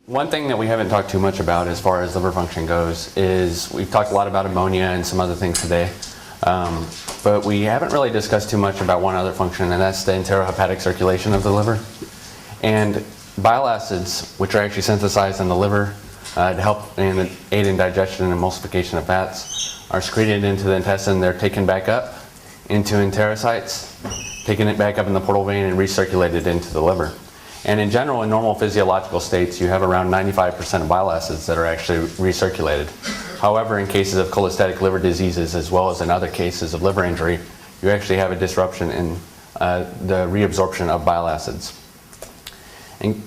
One thing that we haven't talked too much about as far as liver function goes is we've talked a lot about ammonia and some other things today, but we haven't really discussed too much about one other function, and that's the enterohepatic circulation of the liver. And bile acids, which are actually synthesized in the liver to help and aid in digestion and emulsification of fats, are secreted into the intestine. They're taken back up into enterocytes, taken it back up in the portal vein and recirculated into the liver. And in general, in normal physiological states, you have around 95% of bile acids that are actually recirculated. However, in cases of cholestatic liver diseases, as well as in other cases of liver injury, you actually have a disruption in the reabsorption of bile acids. And,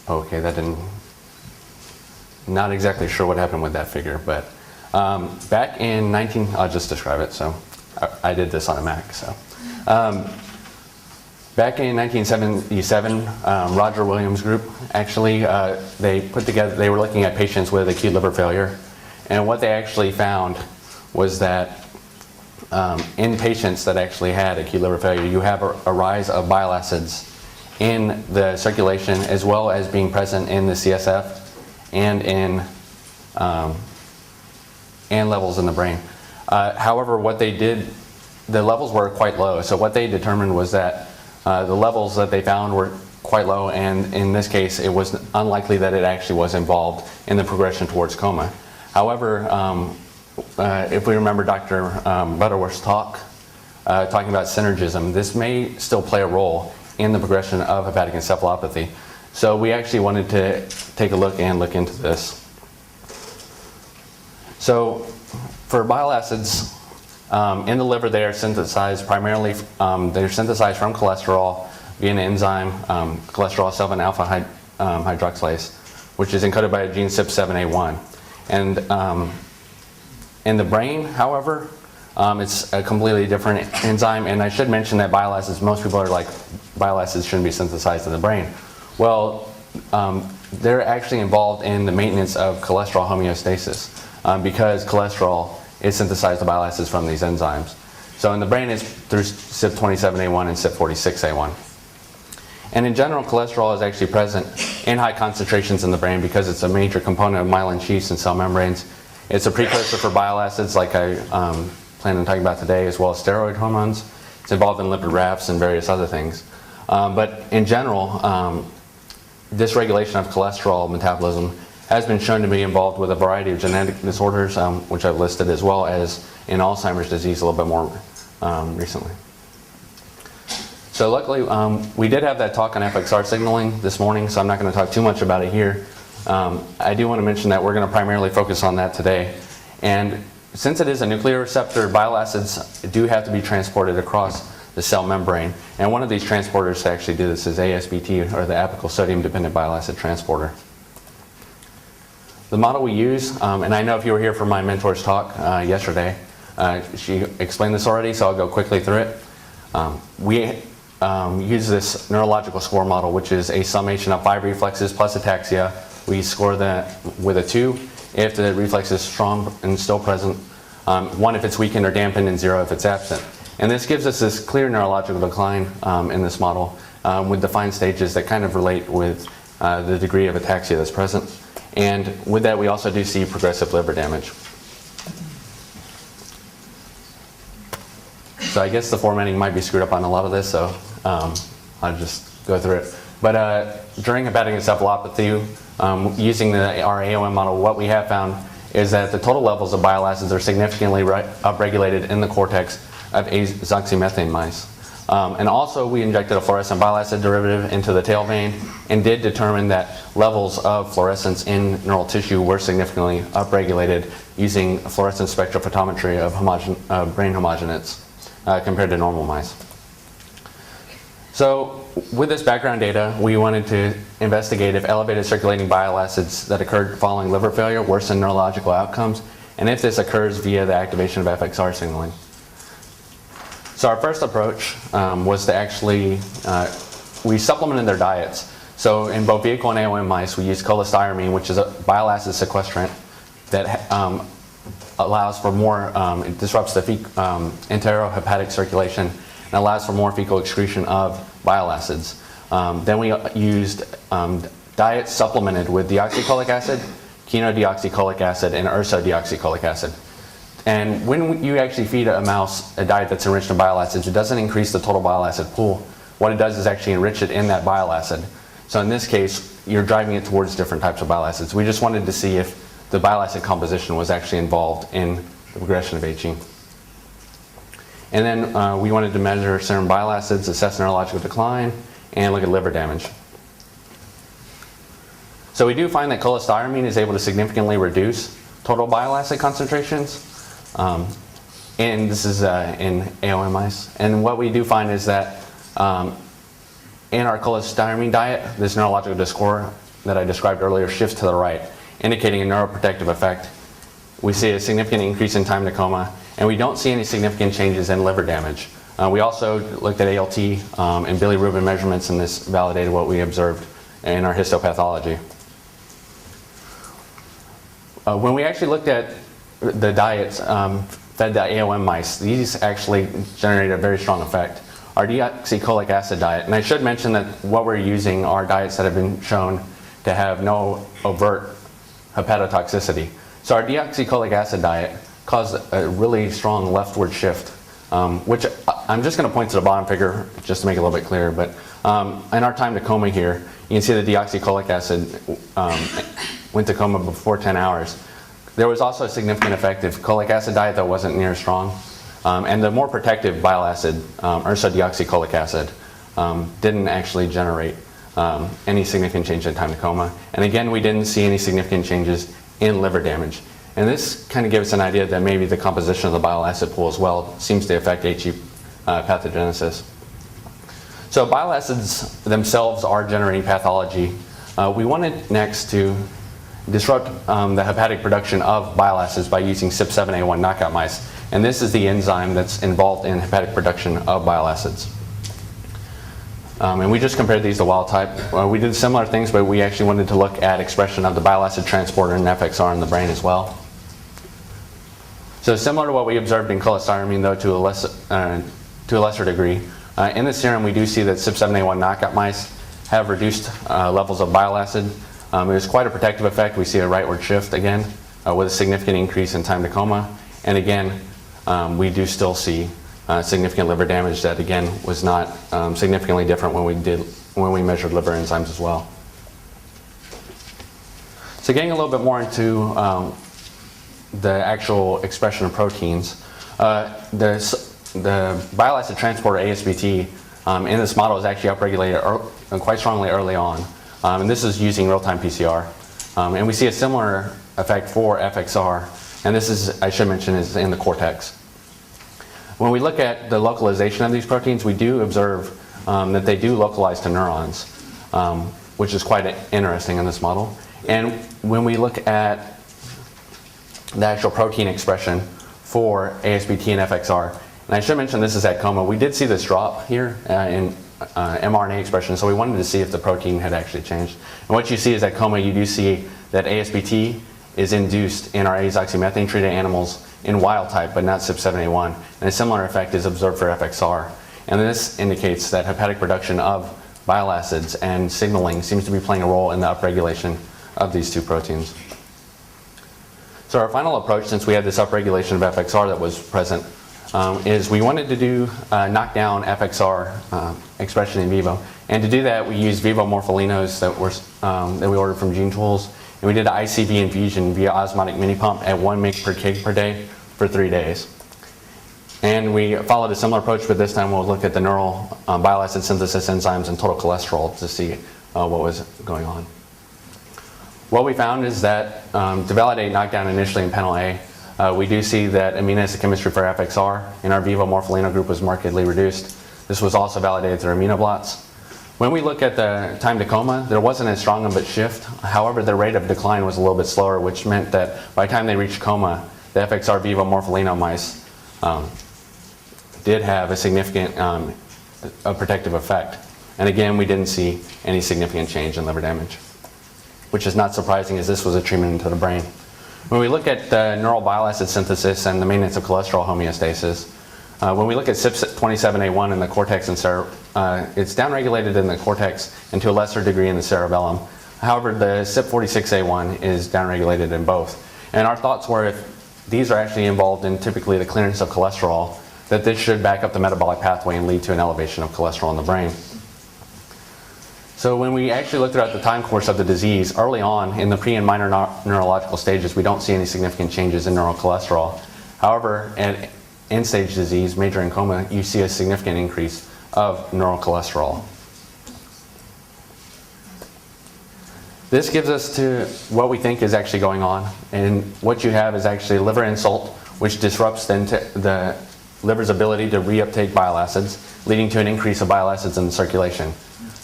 okay, that didn't, not exactly sure what happened with that figure, but back in I'll just describe it, so I did this on a Mac, so. Back in 1977, Roger Williams' group, actually, they were looking at patients with acute liver failure. And what they actually found was that in patients that actually had acute liver failure, you have a rise of bile acids in the circulation, as well as being present in the CSF and in and levels in the brain. However, what they did, the levels were quite low. So what they determined was that the levels that they found were quite low, and in this case, it was unlikely that it actually was involved in the progression towards coma. However, if we remember Dr. Butterworth's talk, talking about synergism, this may still play a role in the progression of hepatic encephalopathy. So we actually wanted to take a look into this. So for bile acids, in the liver, they are synthesized primarily, they're synthesized from cholesterol via an enzyme, cholesterol 7-alpha hydroxylase, which is encoded by a gene CYP7A1. And in the brain, however, it's a completely different enzyme. And I should mention that bile acids, most people are like, bile acids shouldn't be synthesized in the brain. Well, they're actually involved in the maintenance of cholesterol homeostasis because cholesterol is synthesized the bile acids from these enzymes. So in the brain, it's through CYP27A1 and CYP46A1. And in general, cholesterol is actually present in high concentrations in the brain because it's a major component of myelin sheaths and cell membranes. It's a precursor for bile acids, like I plan on talking about today, as well as steroid hormones. It's involved in lipid rafts and various other things. But in general, dysregulation of cholesterol metabolism has been shown to be involved with a variety of genetic disorders, which I've listed, as well as in Alzheimer's disease a little bit more recently. So luckily, we did have that talk on FXR signaling this morning, so I'm not going to talk too much about it here. I do want to mention that we're going to primarily focus on that today. And since it is a nuclear receptor, bile acids do have to be transported across the cell membrane. And one of these transporters to actually do this is ASBT, or the apical sodium-dependent bile acid transporter. The model we use, and I know if you were here for my mentor's talk yesterday, she explained this already, so I'll go quickly through it. We use this neurological score model, which is a summation of 5 reflexes plus ataxia. We score that with a 2 if the reflex is strong and still present, 1 if it's weakened or dampened, and 0 if it's absent. And this gives us this clear neurological decline in this model with defined stages that kind of relate with the degree of ataxia that's present. And with that, we also do see progressive liver damage. So I guess the formatting might be screwed up on a lot of this, so I'll just go through it. But during hepatic encephalopathy, using our AOM model, what we have found is that the total levels of bile acids are significantly upregulated in the cortex of azoxymethane mice. And also, we injected a fluorescent bile acid derivative into the tail vein and did determine that levels of fluorescence in neural tissue were significantly upregulated using fluorescent spectrophotometry of brain homogenates compared to normal mice. So with this background data, we wanted to investigate if elevated circulating bile acids that occurred following liver failure worsen neurological outcomes, and if this occurs via the activation of FXR signaling. So our first approach was to actually, we supplemented their diets. So in both vehicle and AOM mice, we used cholestyramine, which is a bile acid sequestrant that allows for more, it disrupts the enterohepatic circulation and allows for more fecal excretion of bile acids. Then we used diet supplemented with deoxycholic acid, chenodeoxycholic acid, and ursodeoxycholic acid. And when you actually feed a mouse a diet that's enriched in bile acids, it doesn't increase the total bile acid pool. What it does is actually enrich it in that bile acid. So in this case, you're driving it towards different types of bile acids. We just wanted to see if the bile acid composition was actually involved in the progression of HE. And then we wanted to measure serum bile acids, assess neurological decline, and look at liver damage. So we do find that cholestyramine is able to significantly reduce total bile acid concentrations. And this is in AOM mice. And what we do find is that in our cholestyramine diet, this neurological discord that I described earlier shifts to the right, indicating a neuroprotective effect. We see a significant increase in time to coma, and we don't see any significant changes in liver damage. We also looked at ALT and bilirubin measurements, and this validated what we observed in our histopathology. When we actually looked at the diets fed to AOM mice, these actually generated a very strong effect. Our deoxycholic acid diet, and I should mention that what we're using are diets that have been shown to have no overt hepatotoxicity. So our deoxycholic acid diet caused a really strong leftward shift, which I'm just going to point to the bottom figure just to make it a little bit clearer. But in our time to coma here, you can see the deoxycholic acid went to coma before 10 hours. There was also a significant effect of cholic acid diet that wasn't near as strong. And the more protective bile acid, ursodeoxycholic acid, didn't actually generate any significant change in time to coma. And again, we didn't see any significant changes in liver damage. And this kind of gives us an idea that maybe the composition of the bile acid pool as well seems to affect HE pathogenesis. So bile acids themselves are generating pathology. We wanted next to disrupt the hepatic production of bile acids by using CYP7A1 knockout mice. And this is the enzyme that's involved in hepatic production of bile acids. And we just compared these to wild type. We did similar things, but we actually wanted to look at expression of the bile acid transporter and FXR in the brain as well. So similar to what we observed in cholestyramine, though to a lesser degree, in the serum we do see that CYP7A1 knockout mice have reduced levels of bile acid. It was quite a protective effect. We see a rightward shift again with a significant increase in time to coma. And again, we do still see significant liver damage that again was not significantly different when we measured liver enzymes as well. So getting a little bit more into the actual expression of proteins, the bile acid transporter ASBT in this model is actually upregulated quite strongly early on. And this is using real-time PCR. And we see a similar effect for FXR. And this is, I should mention, is in the cortex. When we look at the localization of these proteins, we do observe that they do localize to neurons, which is quite interesting in this model. And when we look at the actual protein expression for ASBT and FXR, and I should mention this is at coma, we did see this drop here in mRNA expression, so we wanted to see if the protein had actually changed. And what you see is at coma, you do see that ASBT is induced in our azoxymethane treated animals in wild type, but not CYP7A1. And a similar effect is observed for FXR. And this indicates that hepatic production of bile acids and signaling seems to be playing a role in the upregulation of these two proteins. So our final approach, since we had this upregulation of FXR that was present, is we wanted to do knock down FXR expression in vivo. And to do that, we used vivo morpholinos that we ordered from Gene Tools. And we did an ICV infusion via osmotic mini pump at 1 mg per kg per day for 3 days. And we followed a similar approach, but this time we'll look at the neural bile acid synthesis enzymes and total cholesterol to see what was going on. What we found is that to validate knockdown initially in panel A, we do see that immunohistochemistry for FXR in our vivo morpholino group was markedly reduced. This was also validated through immunoblots. When we look at the time to coma, there wasn't as strong of a shift. However, the rate of decline was a little bit slower, which meant that by the time they reached coma, the FXR vivo morpholino mice did have a significant protective effect. And again, we didn't see any significant change in liver damage, which is not surprising as this was a treatment into the brain. When we look at the neural bile acid synthesis and the maintenance of cholesterol homeostasis, when we look at CYP27A1 in the cortex and it's downregulated in the cortex and to a lesser degree in the cerebellum. However, the CYP46A1 is downregulated in both. And our thoughts were if these are actually involved in typically the clearance of cholesterol, that this should back up the metabolic pathway and lead to an elevation of cholesterol in the brain. So when we actually looked at the time course of the disease, early on in the pre and minor neurological stages, we don't see any significant changes in neural cholesterol. However, in end-stage disease, major and coma, you see a significant increase of neural cholesterol. This gives us to what we think is actually going on. And what you have is actually liver insult, which disrupts the liver's ability to reuptake bile acids, leading to an increase of bile acids in the circulation.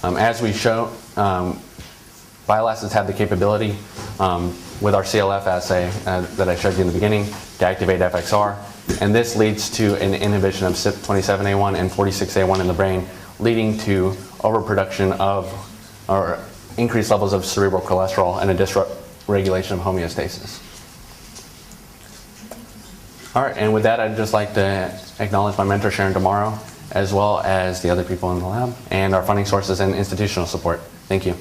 As we show, bile acids have the capability with our CLF assay that I showed you in the beginning to activate FXR. And this leads to an inhibition of CYP27A1 and 46A1 in the brain, leading to overproduction of, or increased levels of cerebral cholesterol and a dysregulation of homeostasis. All right, and with that, I'd just like to acknowledge my mentor Sharon tomorrow, as well as the other people in the lab, and our funding sources and institutional support. Thank you.